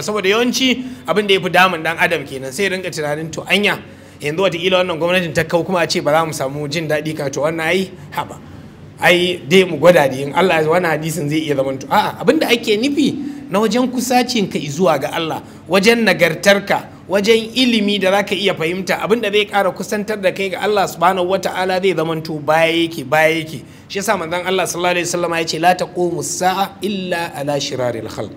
saboda yawanci abin da ya fi damun dan adam kenan sai rinka tunanin to anya yanzu wataƙila wannan gwamnatin ta kau kuma a ce ba za mu samu jin daɗi ka to wannan ai haba ai dai mu gwada da in Allah ya wannan hadisin zai iya zama to a'a abin da ake nufi na wajen kusacin ka zuwa ga Allah, wajen nagartarka, wajen ilimi da zaka iya fahimta abin da zai ƙara kusantar da kai ga Allah subhanahu wata'ala zai zama to baya yake shi yasa manzon Allah sallallahu alaihi wasallam ya ce la taqumu sa'a illa ala shiraril khalq.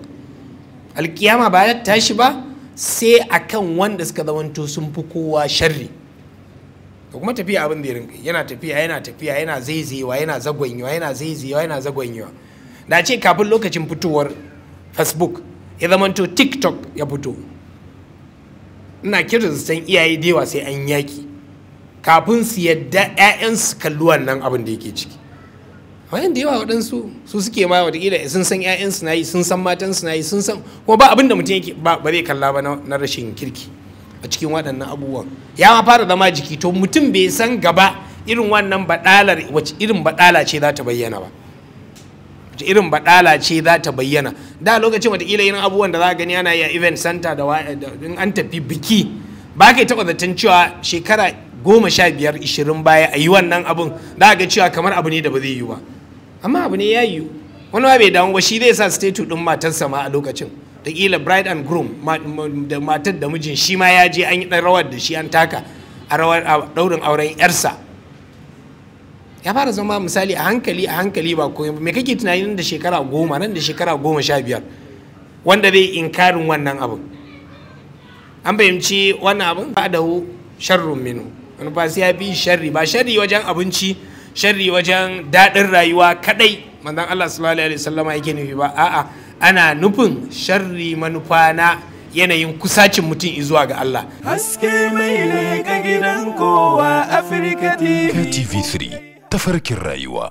Alkiyama ba ya tashi ba sai akan wanda suka zamanto sun fi kowa sharri. da kuma tafiya abin da ya rinka yana tafiya yana zaizayewa yana zagwanyewa yana zaizayewa yana zagwanyewa. Da ce kafin lokacin fitowar Facebook ya zamanto TikTok ya fito, ina kira san iyaye da yawa sai an yaki kafin su yadda 'ya'yansu kalli wannan abin da yake ciki. Wayan da yawa waɗansu su suke ma watakila sun san 'ya'yansu na yi, sun san matansu na yi, sun san kuma ba abin da mutum yake ba zai kalla ba na rashin kirki a cikin waɗannan abubuwan. Ya ma fara zama jiki, to mutum bai san gaba irin wannan baɗalar wacce irin baɗala ce za ta bayyana ba, wacce irin baɗala ce za ta bayyana. Da lokacin watakila irin abubuwan da za a gani ana yi a event center da in an tafi biki ba ka taɓa zaton cewa shekara 15-20 baya a yi wannan abun za a ga cewa kamar abu ne da ba zai yi ba, amma abu ne ya yi. Wani ma bai damu ba, shi zai sa statue ɗin matarsa ma a lokacin da ƙila bride and groom da matar da mijin shi ma ya je an yi ɗan rawar da shi an taka a rawar ɗaurin auren yarsa. Ya fara zama misali a hankali ba koyi. Me kake tunani nan da shekara 10 nan da shekara 15 wanda zai inkarin wannan abin? An fahimci wannan abin ba da sharrun minu, wani ba sai ya fi sharri, ba sharri wajen abinci, sharri wajen daɗin rayuwa kadai manzon Allah sallallahu alaihi wasallam yake nufi ba, a'a ana nufin sharri manufa na yanayin kusacin mutum zuwa ga Allah. Haske mai leƙa gidan kowa Afirka TV. TV3 tafarkin rayuwa.